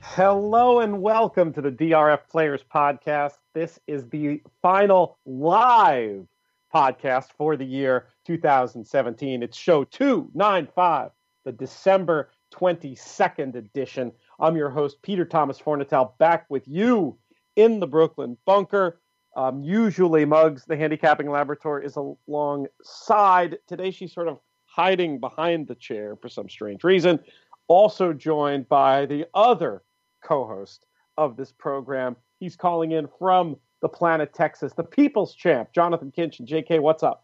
Hello and welcome to the DRF Players Podcast. This is the final live podcast for the year 2017. It's show 295, the December 22nd edition. I'm your host, Peter Thomas Fornatel, back with you in the Brooklyn bunker. Usually Muggs, the handicapping laboratory, is alongside. Today she's sort of hiding behind the chair for some strange reason. Also joined by the other co-host of this program. He's calling in from the planet Texas, the people's champ, Jonathan Kinchin. JK, what's up?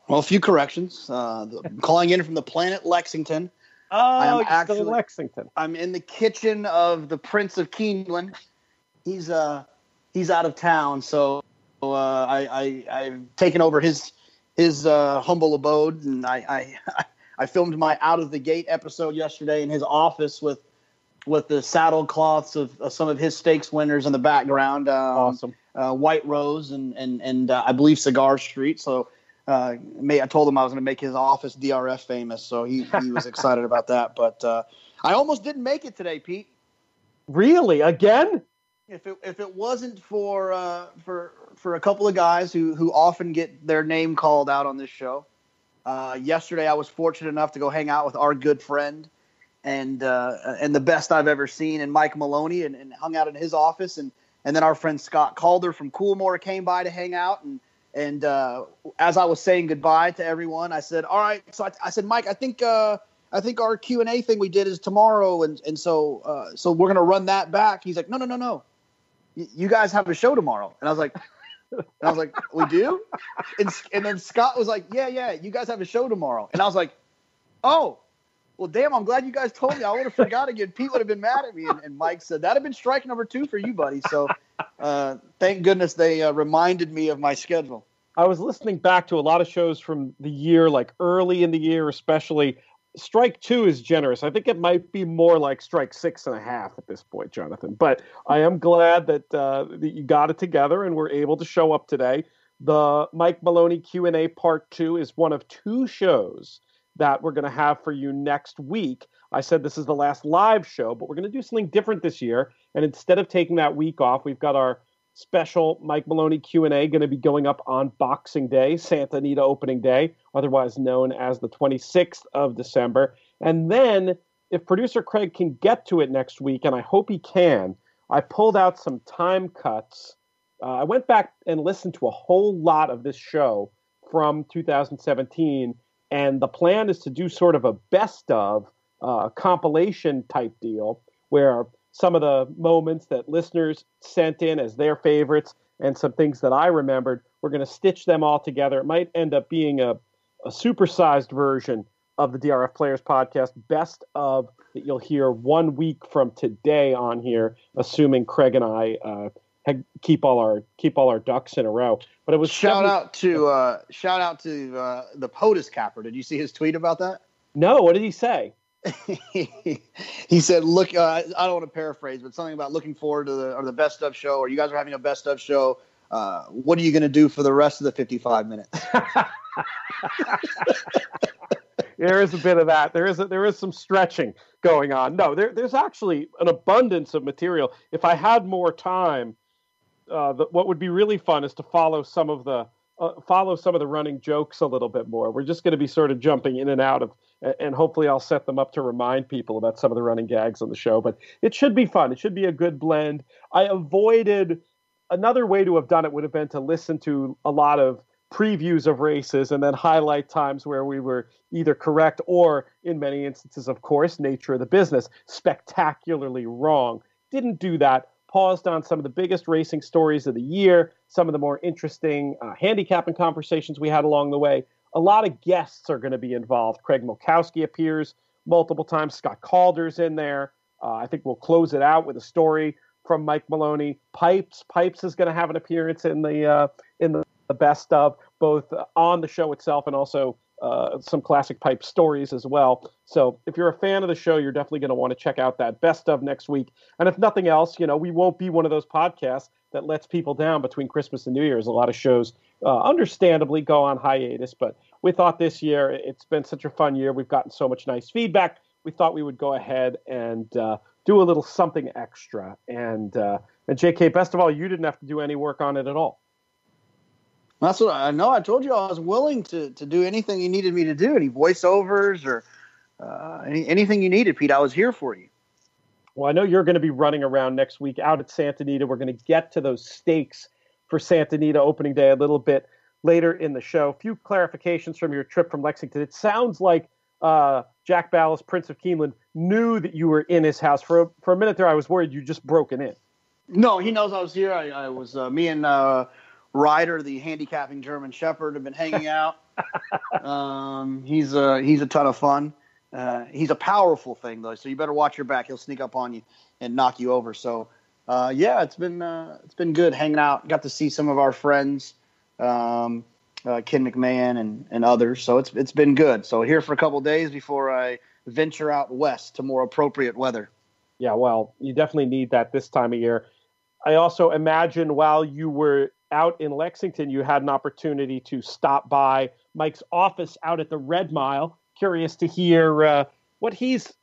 Well, a few corrections. Calling in from the planet Lexington. Oh, you're still in Lexington. I'm in the kitchen of the Prince of Keeneland. He's out of town, so I've taken over his humble abode, and I filmed my Out of the Gate episode yesterday in his office with the saddlecloths of some of his stakes winners in the background. Awesome. White Rose and I believe Cigar Street. So I told him I was going to make his office DRF famous, so he was excited about that. But I almost didn't make it today, Pete. Really? Again? If it wasn't for a couple of guys who often get their name called out on this show, yesterday I was fortunate enough to go hang out with our good friend and the best I've ever seen in Mike Maloney and hung out in his office. And then our friend Scott Calder from Coolmore came by to hang out. And as I was saying goodbye to everyone, I said, all right. So I said, Mike, I think our Q&A thing we did is tomorrow. And so we're going to run that back. He's like, no. You guys have a show tomorrow. And I was like, we do? And then Scott was like, yeah, you guys have a show tomorrow. And I was like, oh, well, damn, I'm glad you guys told me. I would have forgot again. Pete would have been mad at me. And Mike said, that'd have been strike number 2 for you, buddy. So thank goodness they reminded me of my schedule. I was listening back to a lot of shows from the year, like early in the year, especially. Strike 2 is generous. I think it might be more like strike 6.5 at this point, Jonathan. But I am glad that you got it together and were able to show up today. The Mike Maloney Q&A Part 2 is one of 2 shows that we're going to have for you next week. I said this is the last live show, but we're going to do something different this year. And instead of taking that week off, we've got our special Mike Maloney Q&A going to be going up on Boxing Day, Santa Anita opening day, otherwise known as the 26th of December. And then if producer Craig can get to it next week, and I hope he can, I pulled out some time cuts. I went back and listened to a whole lot of this show from 2017, and the plan is to do sort of a best of compilation type deal where some of the moments that listeners sent in as their favorites and some things that I remembered, we're going to stitch them all together. It might end up being a supersized version of the DRF Players Podcast, best of that you'll hear 1 week from today on here, assuming Craig and I keep all our ducks in a row. But it was shout out to the POTUS capper. Did you see his tweet about that? No. What did he say? He said, look, I don't want to paraphrase, but something about looking forward to the best of show, or you guys are having a best of show. What are you going to do for the rest of the 55 minutes? There is a bit of that. There is some stretching going on. No, there's actually an abundance of material. If I had more time, what would be really fun is to follow some of the running jokes a little bit more. We're just going to be sort of jumping in and out of, and hopefully I'll set them up to remind people about some of the running gags on the show. But it should be fun. It should be a good blend. I avoided, another way to have done it would have been to listen to a lot of previews of races and then highlight times where we were either correct or, in many instances, of course, nature of the business, spectacularly wrong. Didn't do that. Paused on some of the biggest racing stories of the year, some of the more interesting handicapping conversations we had along the way. A lot of guests are going to be involved. Craig Milkowski appears multiple times. Scott Calder's in there. I think we'll close it out with a story from Mike Maloney. Pipes is going to have an appearance in the best of, both on the show itself and also some classic Pipe stories as well. So if you're a fan of the show, you're definitely going to want to check out that best of next week. And if nothing else, we won't be one of those podcasts that lets people down between Christmas and New Year's. A lot of shows, understandably, go on hiatus, but we thought this year, it's been such a fun year. We've gotten so much nice feedback. We thought we would go ahead and do do a little something extra. And JK, best of all, you didn't have to do any work on it at all. That's what I know. I told you I was willing to do anything you needed me to do. Any voiceovers or anything you needed, Pete. I was here for you. Well, I know you're going to be running around next week out at Santa Anita. We're going to get to those stakes for Santa Anita opening day a little bit later in the show. A few clarifications from your trip from Lexington. It sounds like Jack Ballas, Prince of Keeneland, knew that you were in his house. For a minute there, I was worried you just broken in. No, he knows I was here. I was me and Ryder, the handicapping German Shepherd, have been hanging out. He's a ton of fun. He's a powerful thing though, so you better watch your back. He'll sneak up on you and knock you over. So yeah, it's been good hanging out. Got to see some of our friends, Ken McMahon and others. So it's been good. So here for a couple of days before I venture out west to more appropriate weather. Yeah, well, you definitely need that this time of year. I also imagine while you were out in Lexington, you had an opportunity to stop by Mike's office out at the Red Mile. Curious to hear what he's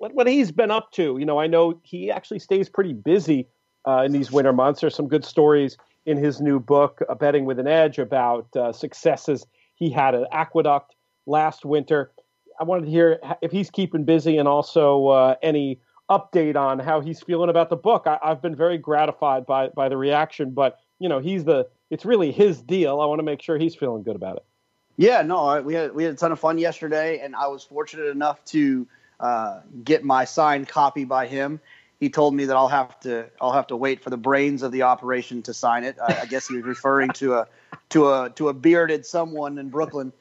been up to. You know, I know he actually stays pretty busy in these winter months. There's some good stories in his new book, Betting with an Edge, about successes he had at Aqueduct last winter. I wanted to hear if he's keeping busy and also any update on how he's feeling about the book. I've been very gratified by the reaction, but you know, it's really his deal. I want to make sure he's feeling good about it. Yeah, no, we had a ton of fun yesterday, and I was fortunate enough to get my signed copy by him. He told me that I'll have to wait for the brains of the operation to sign it. I guess he was referring to a bearded someone in Brooklyn.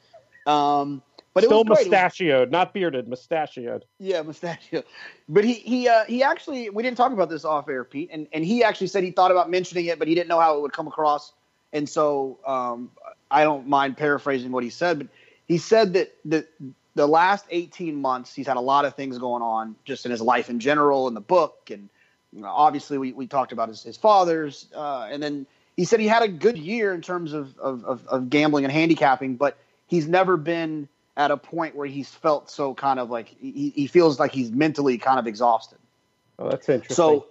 But still it was mustachioed, not bearded, mustachioed. Yeah, mustachioed. But he actually, we didn't talk about this off air, Pete, and he actually said he thought about mentioning it, but he didn't know how it would come across. And so I don't mind paraphrasing what he said, but he said that the last 18 months he's had a lot of things going on just in his life in general, in the book, and obviously we talked about his father's, and then he said he had a good year in terms of gambling and handicapping, but he's never been at a point where he's felt so kind of like he feels like he's mentally kind of exhausted. Oh, that's interesting. So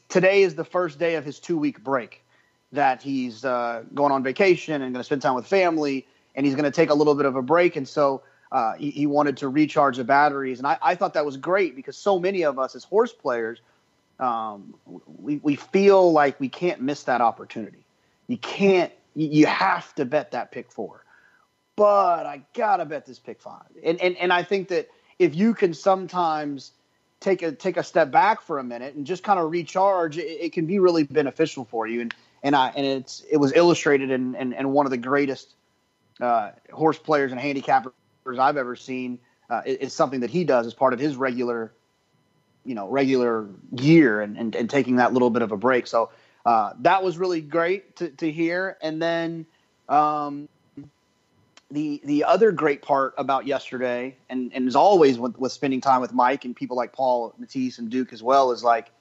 today is the first day of his 2-week break that he's going on vacation and going to spend time with family, and he's going to take a little bit of a break. And so he wanted to recharge the batteries. And I thought that was great because so many of us as horse players, we feel like we can't miss that opportunity. You have to bet that pick 4. But I gotta bet this pick 5, and I think that if you can sometimes take a step back for a minute and just kind of recharge, it can be really beneficial for you. And it was illustrated in one of the greatest horse players and handicappers I've ever seen. It's something that he does as part of his regular year and taking that little bit of a break. So that was really great to hear. And then. The other great part about yesterday, and as always with spending time with Mike and people like Paul, Matisse, and Duke as well, is like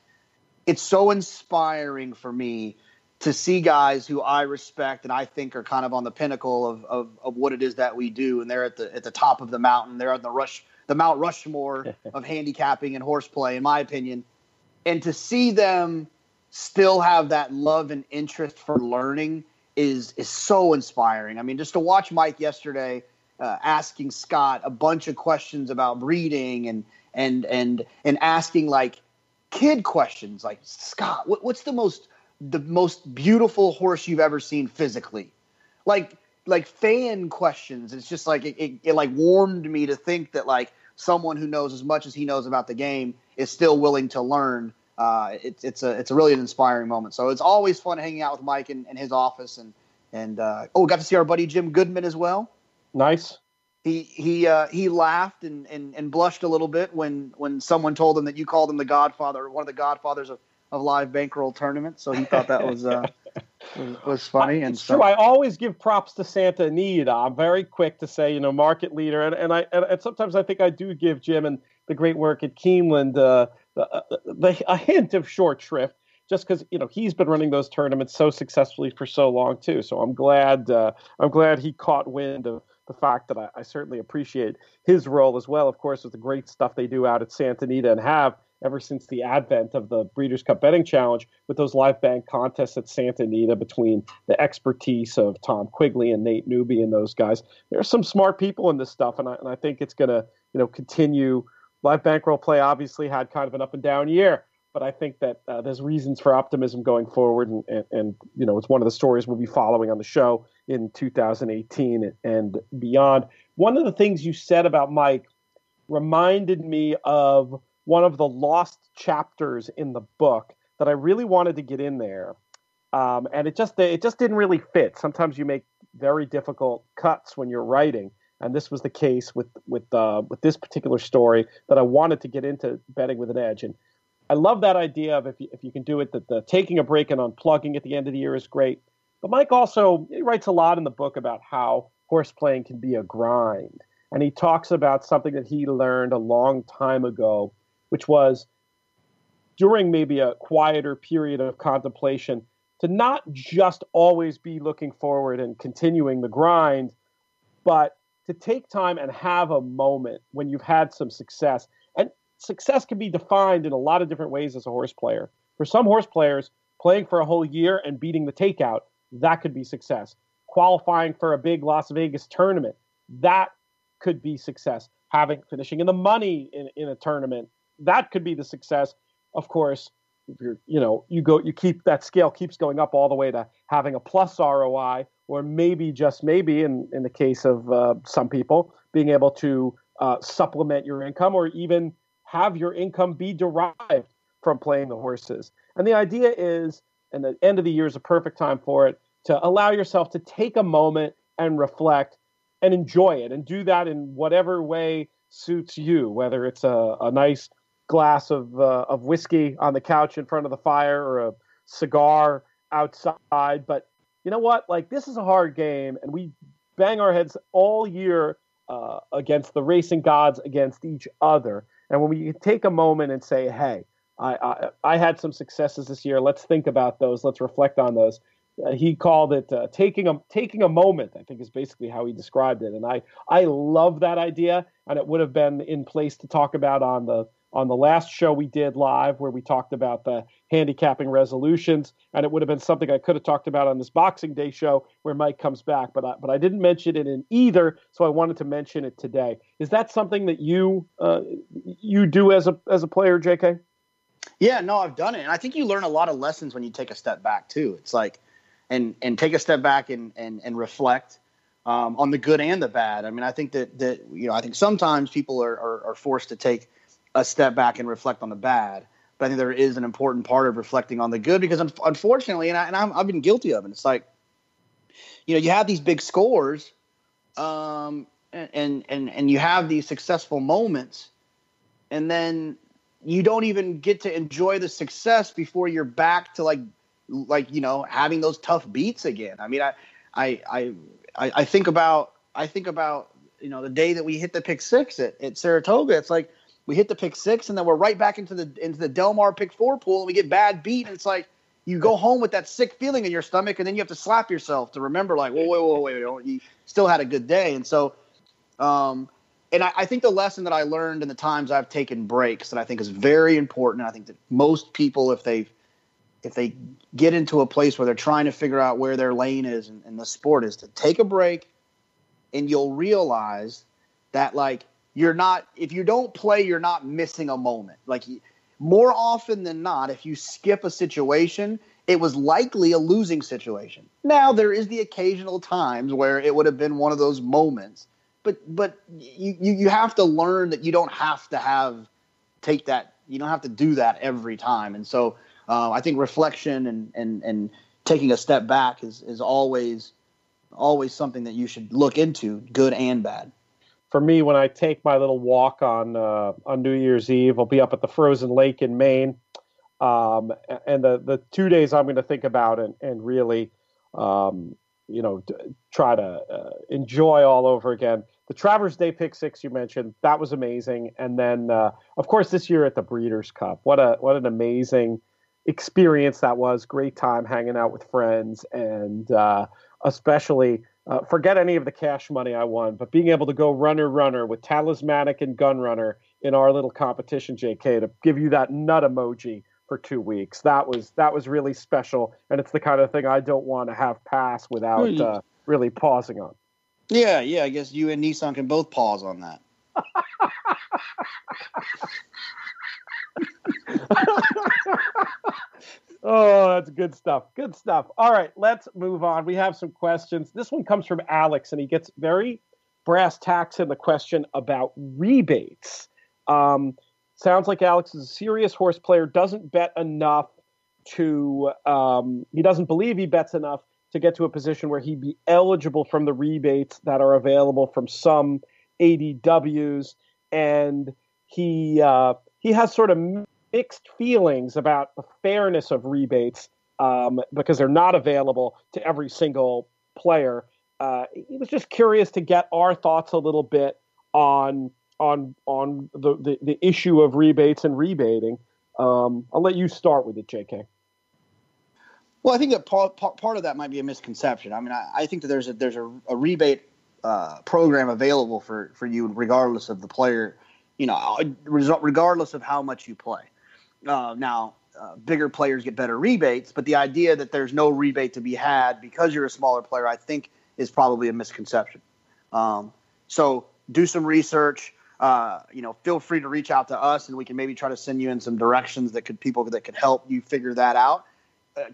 it's so inspiring for me to see guys who I respect and I think are kind of on the pinnacle of what it is that we do, and they're at the top of the mountain. They're on the Mount Rushmore of handicapping and horseplay, in my opinion. And to see them still have that love and interest for learning is so inspiring. I mean, just to watch Mike yesterday asking Scott a bunch of questions about breeding and asking like kid questions, like, Scott, what's the most beautiful horse you've ever seen physically? Like fan questions. It's just like it like warmed me to think that like someone who knows as much as he knows about the game is still willing to learn. It's a really an inspiring moment. So it's always fun hanging out with Mike in his office and got to see our buddy Jim Goodman as well. Nice. He laughed and blushed a little bit when someone told him that you called him the Godfather, one of the Godfathers of live bankroll tournaments. So he thought that was funny. And it's true. I always give props to Santa Anita. I'm very quick to say, market leader, and sometimes I think I do give Jim and the great work at Keeneland a hint of short shrift, just because he's been running those tournaments so successfully for so long too. So I'm glad he caught wind of the fact that I certainly appreciate his role as well. Of course, with the great stuff they do out at Santa Anita and have ever since the advent of the Breeders' Cup Betting Challenge with those live bank contests at Santa Anita between the expertise of Tom Quigley and Nate Newby and those guys. There are some smart people in this stuff, and I think it's going to continue. Live bankroll play obviously had kind of an up and down year, but I think that there's reasons for optimism going forward, and it's one of the stories we'll be following on the show in 2018 and beyond. One of the things you said about Mike reminded me of one of the lost chapters in the book that I really wanted to get in there, and it just didn't really fit. Sometimes you make very difficult cuts when you're writing, and this was the case with this particular story that I wanted to get into betting with an edge. And I love that idea of if you can do it, that the taking a break and unplugging at the end of the year is great. But Mike also he writes a lot in the book about how horse playing can be a grind. And he talks about something that he learned a long time ago, which was during maybe a quieter period of contemplation, to not just always be looking forward and continuing the grind, but to take time and have a moment when you've had some success. And success can be defined in a lot of different ways as a horse player. For some horse players, playing for a whole year and beating the takeout, that could be success. Qualifying for a big Las Vegas tournament, that could be success. Finishing in the money in a tournament, that could be the success. Of course, if you keep that scale keeps going up all the way to having a plus ROI, or maybe just maybe in the case of some people, being able to supplement your income or even have your income be derived from playing the horses. And the idea is, and the end of the year is a perfect time for it, to allow yourself to take a moment and reflect and enjoy it, and do that in whatever way suits you, whether it's a nice glass of whiskey on the couch in front of the fire or a cigar outside. But you know what? Like, this is a hard game, and we bang our heads all year against the racing gods, against each other. And when we take a moment and say, hey, I had some successes this year. Let's think about those. Let's reflect on those. He called it taking a moment, I think is basically how he described it. And I love that idea, and it would have been in place to talk about on the last show we did live, where we talked about the handicapping resolutions, and it would have been something I could have talked about on this Boxing Day show where Mike comes back, but I didn't mention it in either, so I wanted to mention it today. Is that something that you do as a player, JK? Yeah, no, I've done it, and I think you learn a lot of lessons when you take a step back too. It's like, and take a step back and reflect on the good and the bad. I mean, I think that I think sometimes people are forced to take a step back and reflect on the bad, but I think there is an important part of reflecting on the good, because unfortunately, I've been guilty of it. It's like, you have these big scores, and you have these successful moments, and then you don't even get to enjoy the success before you're back to like having those tough beats again. I mean, I think about the day that we hit the pick six at Saratoga. It's like we hit the pick six, and then we're right back into the Del Mar pick four pool, and we get bad beat, and it's like you go home with that sick feeling in your stomach, and then you have to slap yourself to remember, like, wait, you still had a good day. And so, and I think the lesson that I learned in the times I've taken breaks that I think is very important. I think that most people, if they get into a place where they're trying to figure out where their lane is in the sport, is to take a break, and you'll realize that, like, if you don't play, you're not missing a moment. Like, more often than not, if you skip a situation, it was likely a losing situation. Now, there is the occasional times where it would have been one of those moments, but you have to learn that you don't have to take that. You don't have to do that every time. And so I think reflection and taking a step back is always something that you should look into, good and bad. For me, when I take my little walk on New Year's Eve, I'll be up at the frozen lake in Maine, and the 2 days I'm going to think about and really, try to enjoy all over again. The Travers Day pick six you mentioned, that was amazing, and then of course this year at the Breeders' Cup, what an amazing experience that was. Great time hanging out with friends, and especially. Forget any of the cash money I won, but being able to go runner with Talismanic and Gunrunner in our little competition, JK, to give you that nut emoji for 2 weeks. That was really special, and it's the kind of thing I don't want to have pass without really pausing on. Yeah, I guess you and Nissan can both pause on that. Oh, that's good stuff. Good stuff. All right, let's move on. We have some questions. This one comes from Alex, and he gets very brass tacks in the question about rebates. Sounds like Alex is a serious horse player, doesn't bet enough to, he doesn't believe he bets enough to get to a position where he'd be eligible from the rebates that are available from some ADWs. And he has sort of mixed feelings about the fairness of rebates because they're not available to every single player. He was just curious to get our thoughts a little bit on the issue of rebates and rebating. I'll let you start with it, JK. Well, I think that part of that might be a misconception. I mean, I think that there's a rebate program available for you regardless of the player, regardless of how much you play. Now, bigger players get better rebates, but the idea that there's no rebate to be had because you're a smaller player, I think, is probably a misconception. So do some research. Feel free to reach out to us, and we can maybe try to send you in some directions that could help you figure that out.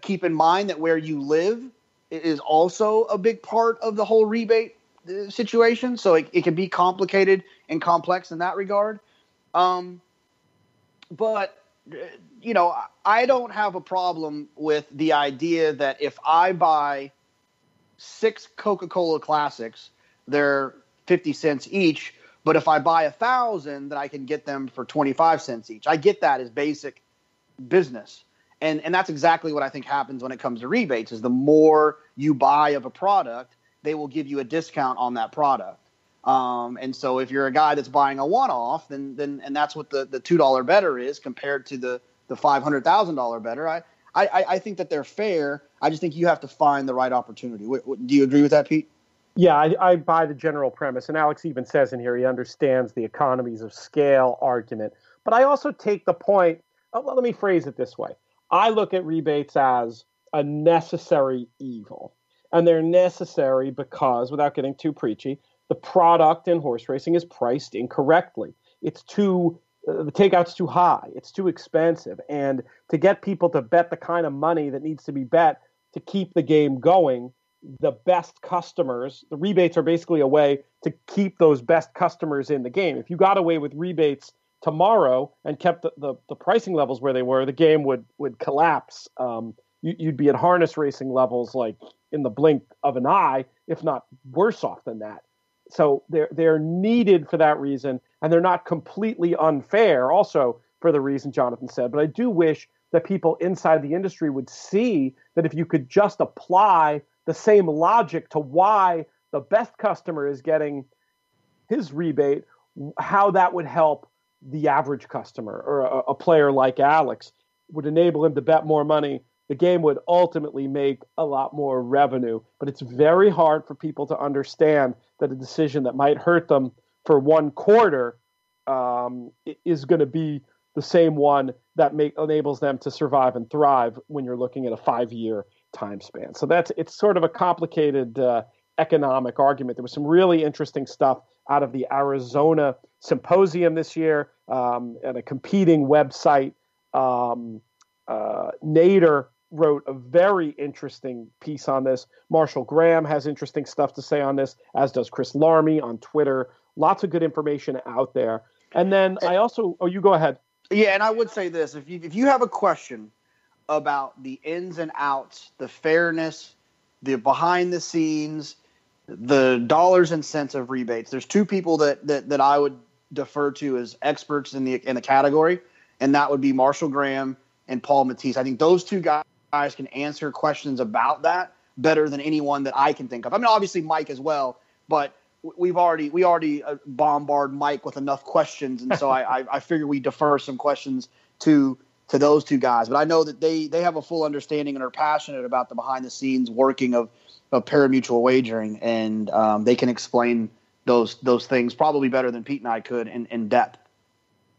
Keep in mind that where you live is also a big part of the whole rebate situation, so it can be complicated and complex in that regard. But I don't have a problem with the idea that if I buy 6 Coca-Cola Classics, they're 50 cents each. But if I buy 1,000, then I can get them for 25 cents each. I get that as basic business. And that's exactly what I think happens when it comes to rebates, is the more you buy of a product, they will give you a discount on that product. And so if you're a guy that's buying a one-off, then that's what the $2 better is compared to the $500,000 better. I think that they're fair. I just think you have to find the right opportunity. Do you agree with that, Pete? Yeah, I buy the general premise. And Alex even says in here he understands the economies of scale argument. But I also take the point, well, let me phrase it this way. I look at rebates as a necessary evil. And they're necessary because, without getting too preachy, the product in horse racing is priced incorrectly. It's the takeout's too high. It's too expensive. And to get people to bet the kind of money that needs to be bet to keep the game going, the best customers, the rebates are basically a way to keep those best customers in the game. If you got away with rebates tomorrow and kept the pricing levels where they were, the game would collapse. You'd be at harness racing levels like in the blink of an eye, if not worse off than that. So they're needed for that reason, and they're not completely unfair also for the reason Jonathan said. But I do wish that people inside the industry would see that if you could just apply the same logic to why the best customer is getting his rebate, how that would help the average customer or a player like Alex, would enable him to bet more money. The game would ultimately make a lot more revenue. But it's very hard for people to understand that a decision that might hurt them for one quarter is going to be the same one that enables them to survive and thrive when you're looking at a 5-year time span. So it's sort of a complicated economic argument. There was some really interesting stuff out of the Arizona Symposium this year, and a competing website. Nader wrote a very interesting piece on this. Marshall Graham has interesting stuff to say on this, as does Chris Larmy on Twitter. Lots of good information out there. And then I also, you go ahead. Yeah, and I would say this: if you have a question about the ins and outs, the fairness, the behind the scenes, the dollars and cents of rebates, there's 2 people that I would defer to as experts in the category, and that would be Marshall Graham and Paul Matisse. I think those 2 guys can answer questions about that better than anyone that I can think of. I mean, obviously Mike as well, but we already bombard Mike with enough questions, and so I figure we defer some questions to those 2 guys. But I know that they have a full understanding and are passionate about the behind the scenes working of pari-mutuel wagering, and they can explain those things probably better than Pete and I could in depth.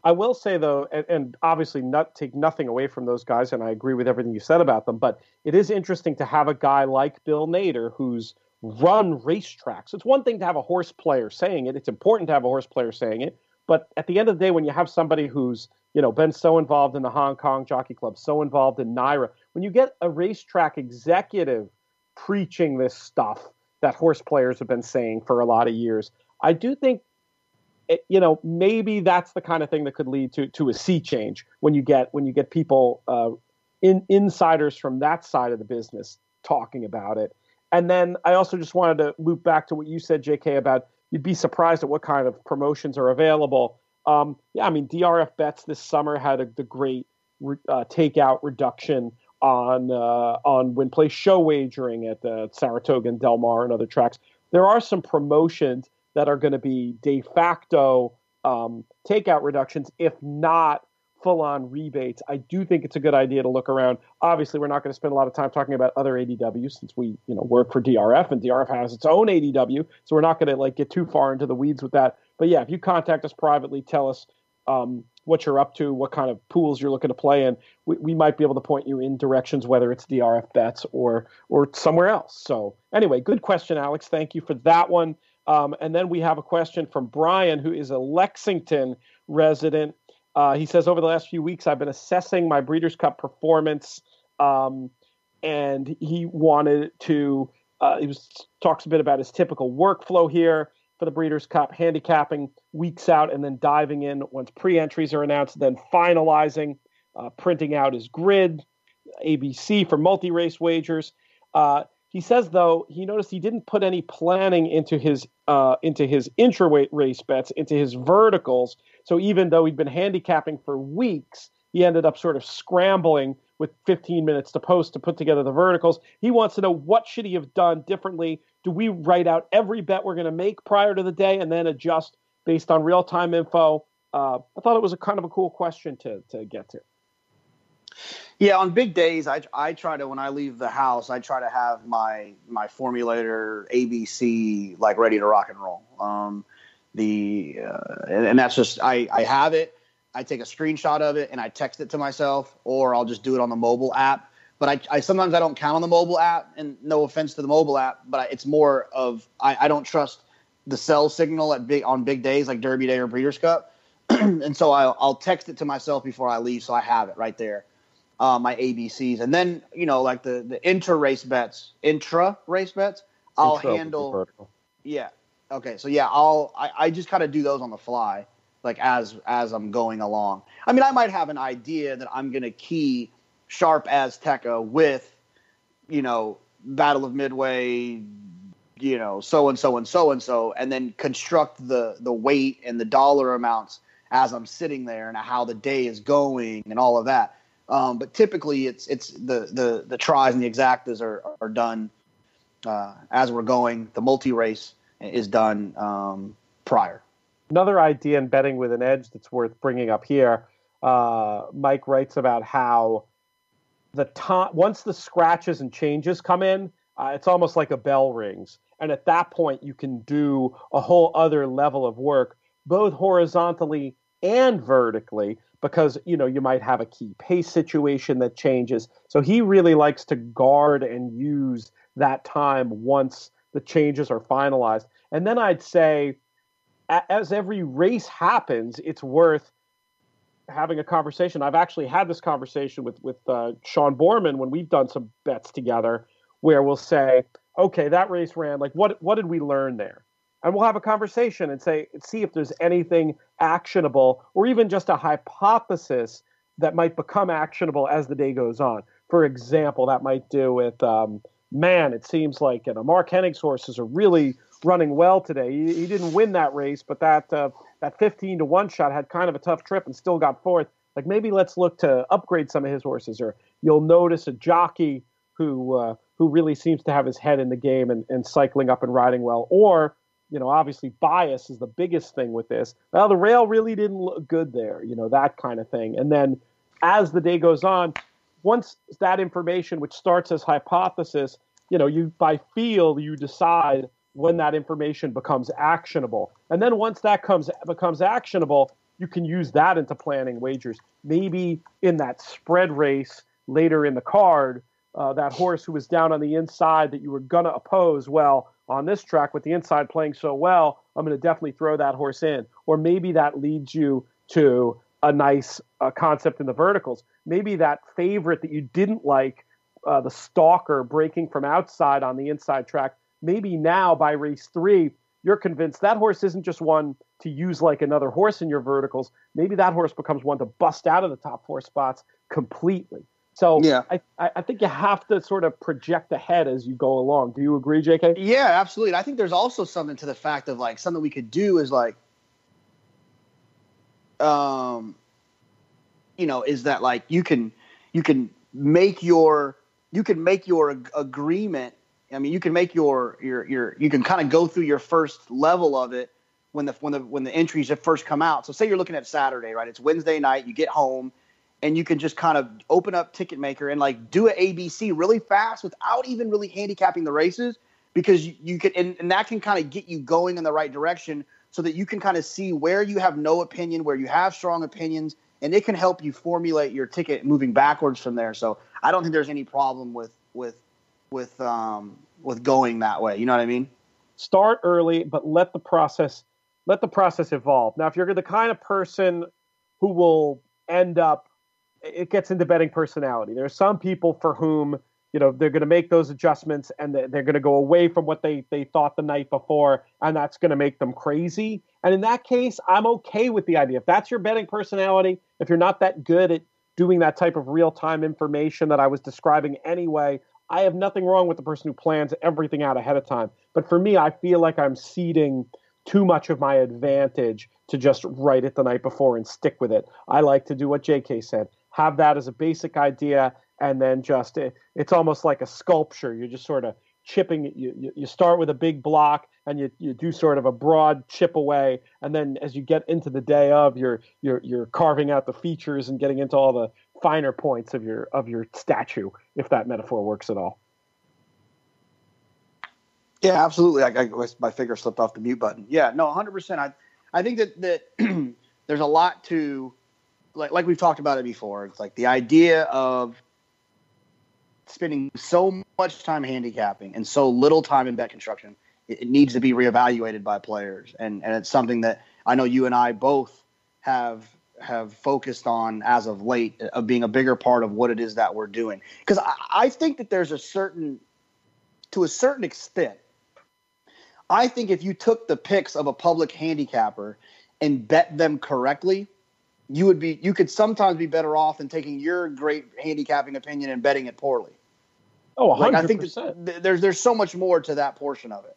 I will say, though, and obviously not take nothing away from those guys, and I agree with everything you said about them, but it is interesting to have a guy like Bill Nader who's run racetracks. It's one thing to have a horse player saying it. It's important to have a horse player saying it. But at the end of the day, when you have somebody who's, been so involved in the Hong Kong Jockey Club, so involved in NYRA, when you get a racetrack executive preaching this stuff that horse players have been saying for a lot of years, I do think maybe that's the kind of thing that could lead to a sea change when you get people insiders from that side of the business talking about it. And then I also just wanted to loop back to what you said, JK, about you'd be surprised at what kind of promotions are available. DRF Bets this summer had the great takeout reduction on win play show wagering at the Saratoga and Del Mar and other tracks. There are some promotions that are going to be de facto takeout reductions, if not full-on rebates. I do think it's a good idea to look around. Obviously, we're not going to spend a lot of time talking about other ADWs since we work for DRF, and DRF has its own ADW, so we're not going to get too far into the weeds with that. But yeah, if you contact us privately, tell us what you're up to, what kind of pools you're looking to play in, we might be able to point you in directions, whether it's DRF Bets or somewhere else. So anyway, good question, Alex. Thank you for that one. And then we have a question from Brian, who is a Lexington resident. He says, over the last few weeks, I've been assessing my Breeders' Cup performance, and he wanted to talks a bit about his typical workflow here for the Breeders' Cup, handicapping weeks out and then diving in once pre-entries are announced, then finalizing, printing out his grid, ABC for multi-race wagers. He says, though, he noticed he didn't put any planning into his intra-weight race bets, into his verticals. So even though he'd been handicapping for weeks, he ended up sort of scrambling with 15 minutes to post to put together the verticals. He wants to know, what should he have done differently? Do we write out every bet we're going to make prior to the day and then adjust based on real-time info? I thought it was a kind of a cool question to get to. Yeah, on big days, I try to, when I leave the house, I try to have my formulator ABC ready to rock and roll. And that's just, I have it. I take a screenshot of it and I text it to myself, or I'll just do it on the mobile app. But I sometimes I don't count on the mobile app, and no offense to the mobile app, but it's more of I don't trust the cell signal on big days like Derby Day or Breeders' Cup, and so I'll text it to myself before I leave, so I have it right there. My ABCs, and then the intra race bets, I'll handle. Yeah. Okay. So yeah, I just kind of do those on the fly, as I'm going along. I mean, I might have an idea that I'm gonna key Sharp Azteca with, Battle of Midway, so and so and so and so, and then construct the weight and the dollar amounts as I'm sitting there and how the day is going and all of that. But typically, it's the tries and the exactas are done as we're going. The multi-race is done prior. Another idea in betting with an edge that's worth bringing up here. Mike writes about how once the scratches and changes come in, it's almost like a bell rings, and at that point you can do a whole other level of work, both horizontally and vertically, because you might have a key pace situation that changes. So he really likes to guard and use that time once the changes are finalized. And then I'd say, as every race happens, it's worth having a conversation. I've actually had this conversation with Sean Borman when we've done some bets together, where we'll say, okay, that race ran, what did we learn there? And we'll have a conversation and see if there's anything actionable, or even just a hypothesis that might become actionable as the day goes on. For example, that might do with, it seems like Mark Hennig's horses are really running well today. He didn't win that race, but that 15-1 shot had kind of a tough trip and still got fourth. Maybe let's look to upgrade some of his horses. Or you'll notice a jockey who really seems to have his head in the game and cycling up and riding well. Or obviously bias is the biggest thing with this. Well, the rail really didn't look good there, that kind of thing. And then as the day goes on, once that information, which starts as hypothesis, you by feel, you decide when that information becomes actionable. And then once that becomes actionable, you can use that into planning wagers. Maybe in that spread race later in the card, that horse who was down on the inside that you were going to oppose, well, on this track with the inside playing so well, I'm going to definitely throw that horse in. Or maybe that leads you to a nice concept in the verticals. Maybe that favorite that you didn't like, the stalker breaking from outside on the inside track, maybe now by race 3, you're convinced that horse isn't just one to use like another horse in your verticals. Maybe that horse becomes one to bust out of the top 4 spots completely. So yeah. I think you have to sort of project ahead as you go along. Do you agree, JK? Yeah, absolutely. I think there's also something to the fact of like something we could do is like, is that like you can make your agreement. I mean, you can make your you can kind of go through your first level of it when the entries have first come out. So say you're looking at Saturday, right? It's Wednesday night. You get home. And you can just kind of open up Ticketmaker and like do an ABC really fast without even really handicapping the races, because you can, and that can kind of get you going in the right direction so that you can kind of see where you have no opinion, where you have strong opinions, and it can help you formulate your ticket moving backwards from there. So I don't think there's any problem with going that way. You know what I mean? Start early, but let the process evolve. Now, if you're the kind of person who will end up, it gets into betting personality. There are some people for whom, they're going to make those adjustments and they're going to go away from what they thought the night before, and that's going to make them crazy. And in that case, I'm okay with the idea. If that's your betting personality, if you're not that good at doing that type of real-time information that I was describing anyway, I have nothing wrong with the person who plans everything out ahead of time. But for me, I feel like I'm ceding too much of my advantage to just write it the night before and stick with it. I like to do what JK said. Have that as a basic idea, and then just it's almost like a sculpture. You're just sort of chipping it. You start with a big block, and you do sort of a broad chip away, and then as you get into the day of, you're carving out the features and getting into all the finer points of your statue, if that metaphor works at all. Yeah, absolutely. My finger slipped off the mute button. Yeah, no, 100%. I think that there's a lot to. Like we've talked about it before, it's like the idea of spending so much time handicapping and so little time in bet construction, it needs to be reevaluated by players. And it's something that I know you and I both have focused on as of late, of being a bigger part of what it is that we're doing. Because I think that there's to a certain extent, I think if you took the picks of a public handicapper and bet them correctly, you could sometimes be better off than taking your great handicapping opinion and betting it poorly. Oh, 100%. I think there's so much more to that portion of it.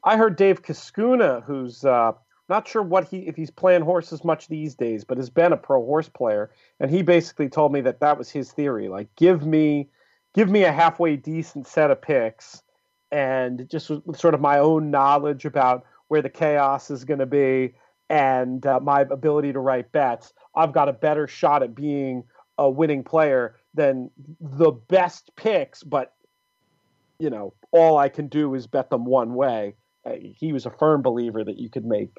I heard Dave Cascuna, who's not sure if he's playing horses much these days, but has been a pro horse player, and he basically told me that was his theory. Like, give me a halfway decent set of picks, and just with sort of my own knowledge about where the chaos is going to be and my ability to write bets, I've got a better shot at being a winning player than the best picks, but all I can do is bet them one way. He was a firm believer that you could make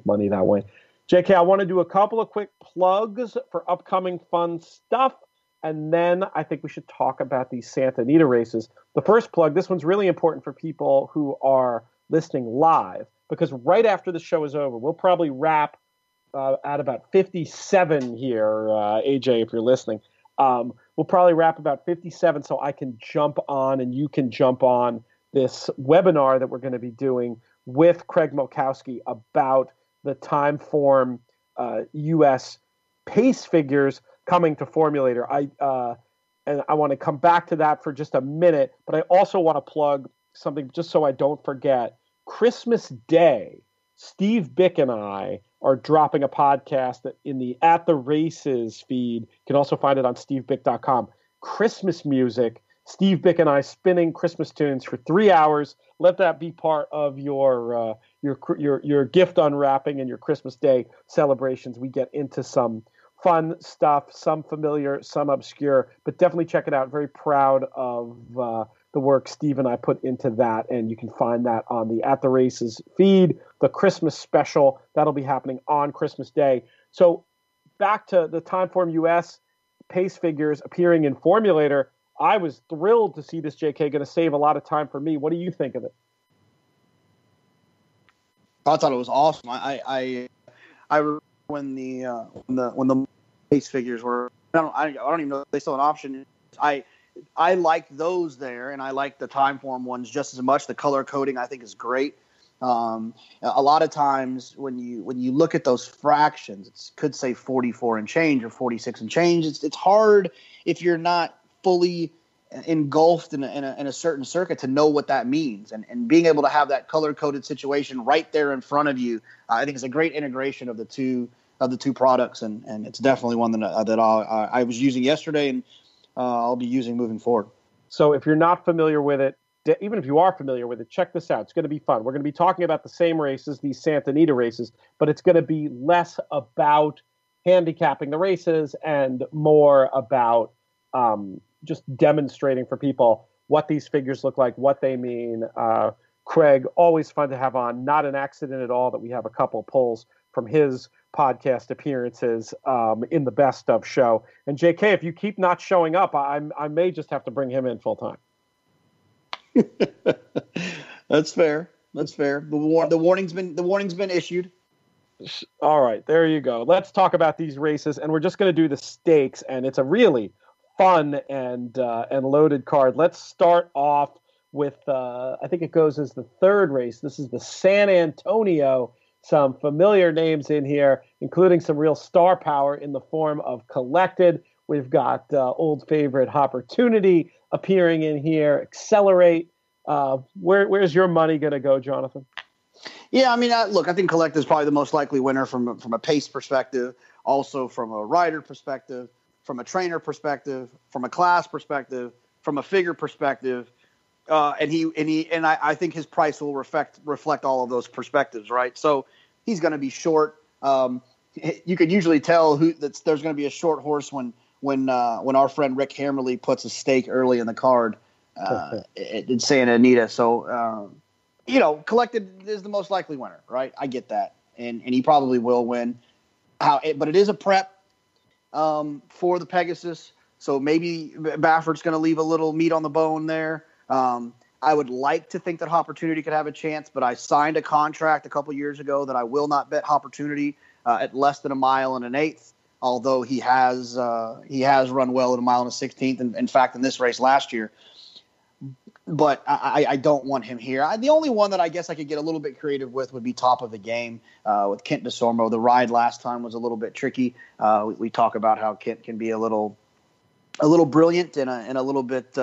money that way. JK, I want to do a couple of quick plugs for upcoming fun stuff, and then I think we should talk about these Santa Anita races. The first plug, this one's really important for people who are listening live, because right after the show is over, we'll probably wrap at about 57 here, AJ, if you're listening. We'll probably wrap about 57 so I can jump on and you can jump on this webinar that we're going to be doing with Craig Milkowski about the Timeform US pace figures coming to Formulator. And I want to come back to that for just a minute, but I also want to plug something just so I don't forget. Christmas Day, Steve Bick and I are dropping a podcast that in the At the Races feed. You can also find it on stevebick.com. Christmas music. Steve Bick and I spinning Christmas tunes for 3 hours. Let that be part of your gift unwrapping and your Christmas Day celebrations. We get into some fun stuff, some familiar, some obscure, but definitely check it out. Very proud of the work Steve and I put into that, and you can find that on the At the Races feed, the Christmas special. That'll be happening on Christmas Day. So back to the TimeformUS pace figures appearing in Formulator. I was thrilled to see this JK, going to save a lot of time for me. What do you think of it? I thought it was awesome. I remember when the pace figures were. I don't even know if they still have an option. I like those there, and I like the Timeform ones just as much. The color coding I think is great. A lot of times when you look at those fractions, it could say 44 and change or 46 and change. It's hard if you're not fully engulfed in a certain circuit to know what that means, and being able to have that color coded situation right there in front of you, I think it's a great integration of the two products, and it's definitely one that I was using yesterday, and I'll be using moving forward. So if you're not familiar with it, even if you are familiar with it, check this out. It's going to be fun. We're going to be talking about the same races, these Santa Anita races, but it's going to be less about handicapping the races and more about just demonstrating for people what these figures look like, what they mean. Craig, always fun to have on. Not an accident at all that we have a couple pulls from his podcast appearances in the Best Of show. And JK, if you keep not showing up, I may just have to bring him in full time. That's fair. The warning's been issued. All right, there you go. Let's talk about these races, and we're just going to do the stakes, and it's a really fun and loaded card. Let's start off with I think it goes as the third race. This is the San Antonio. Some familiar names in here, including some real star power in the form of Collected. We've got old favorite Opportunity appearing in here. Accelerate. Where's your money going to go, Jonathan? Yeah, I mean, look, I think Collected is probably the most likely winner from a pace perspective, also from a rider perspective, from a trainer perspective, from a class perspective, from a figure perspective. And I think his price will reflect all of those perspectives, right? So he's going to be short. You could usually tell there's going to be a short horse when our friend Rick Hammerly puts a stake early in the card in Santa Anita. So Collected is the most likely winner, right? I get that, and he probably will win. But it is a prep for the Pegasus, so maybe Baffert's going to leave a little meat on the bone there. I would like to think that Opportunity could have a chance, but I signed a contract a couple years ago that I will not bet Opportunity at less than 1 mile and an eighth. Although he has run well at 1 mile and a 16th, and in fact in this race last year. But I don't want him here. The only one that I guess I could get a little bit creative with would be Top of the Game with Kent DeSormo. The ride last time was a little bit tricky. We talk about how Kent can be a little brilliant and a little bit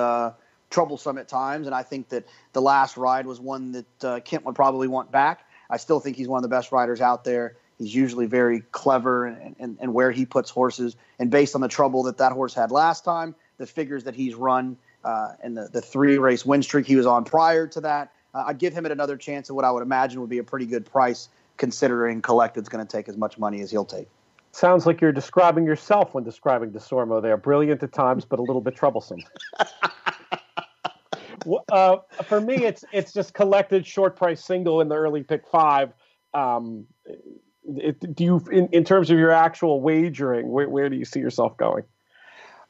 troublesome at times, and I think that the last ride was one that Kent would probably want back. I still think he's one of the best riders out there. He's usually very clever and where he puts horses, and based on the trouble that horse had last time, the figures that he's run, and the 3-race win streak he was on prior to that, I'd give him another chance at what I would imagine would be a pretty good price, considering Collected's going to take as much money as he'll take. Sounds like you're describing yourself when describing DeSormo there. Brilliant at times, but a little bit troublesome. For me, it's just Collected short price single in the early pick 5. Do you, in terms of your actual wagering, where do you see yourself going?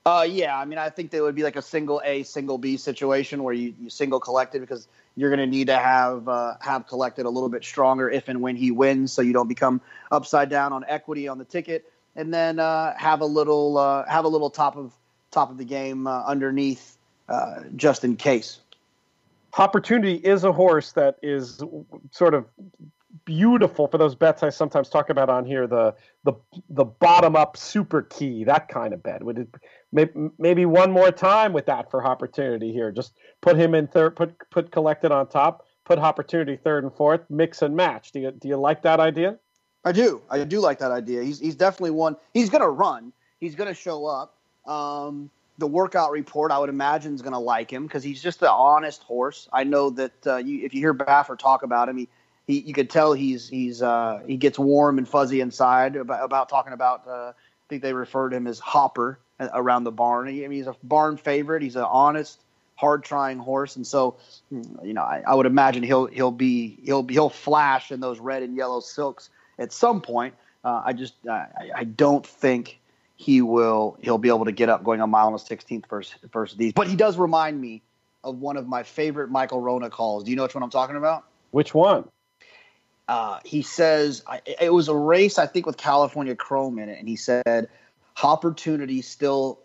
Yeah, I mean, I think there would be like a single A, single B situation where you single Collected, because you're going to need to have Collected a little bit stronger if and when he wins, so you don't become upside down on equity on the ticket, and then have a little top of the game underneath just in case. Opportunity is a horse that is sort of beautiful for those bets I sometimes talk about on here, the bottom up super key, that kind of bet. Would it maybe one more time with that for Opportunity here? Just put him in third, put Collected on top, put Opportunity third and fourth, mix and match. Do you like that idea? I do like that idea. He's definitely one. He's going to run. He's going to show up. The workout report, I would imagine, is going to like him because he's just an honest horse. I know that if you hear Baffert talk about him, you could tell he gets warm and fuzzy inside about talking about. I think they referred to him as Hopper around the barn. I mean, he's a barn favorite. He's an honest hard trying horse, and so I would imagine he'll flash in those red and yellow silks at some point. I don't think he'll be able to get up going a mile on the 16th versus these. But he does remind me of one of my favorite Michael Rona calls. Do you know which one I'm talking about? Which one? He says it was a race, I think, with California Chrome in it, and he said, "Opportunity still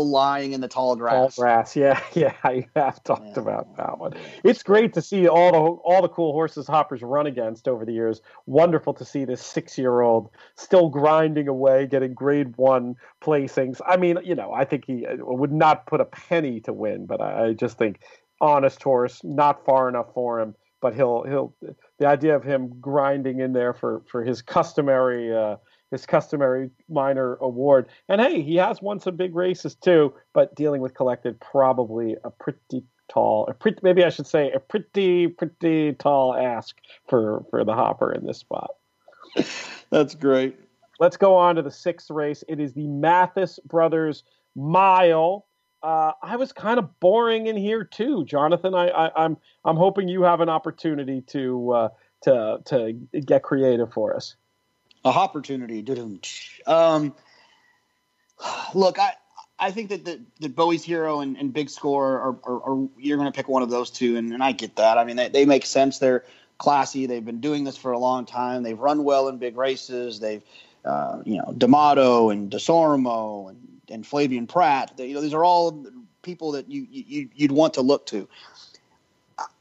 lying in the tall grass." Tall grass, yeah, you have talked about that one. It's great to see all the cool horses Hopper's run against over the years. Wonderful to see this 6-year-old still grinding away, getting grade 1 placings. I mean, I think he would not put a penny to win, but I just think honest horse, not far enough for him. But he'll the idea of him grinding in there for his customary minor award. And hey, he has won some big races too, but dealing with collected, probably pretty tall ask for the Hopper in this spot. That's great. Let's go on to the 6th race. It is the Mathis Brothers Mile. I was kind of boring in here too, Jonathan. I'm hoping you have an opportunity to get creative for us. A opportunity. Look, I think that Bowie's Hero and Big Score are you're going to pick one of those two, and I get that. I mean, they make sense. They're classy. They've been doing this for a long time. They've run well in big races. They've D'Amato and DeSormo and Flavian Pratt. These are all people that you'd want to look to.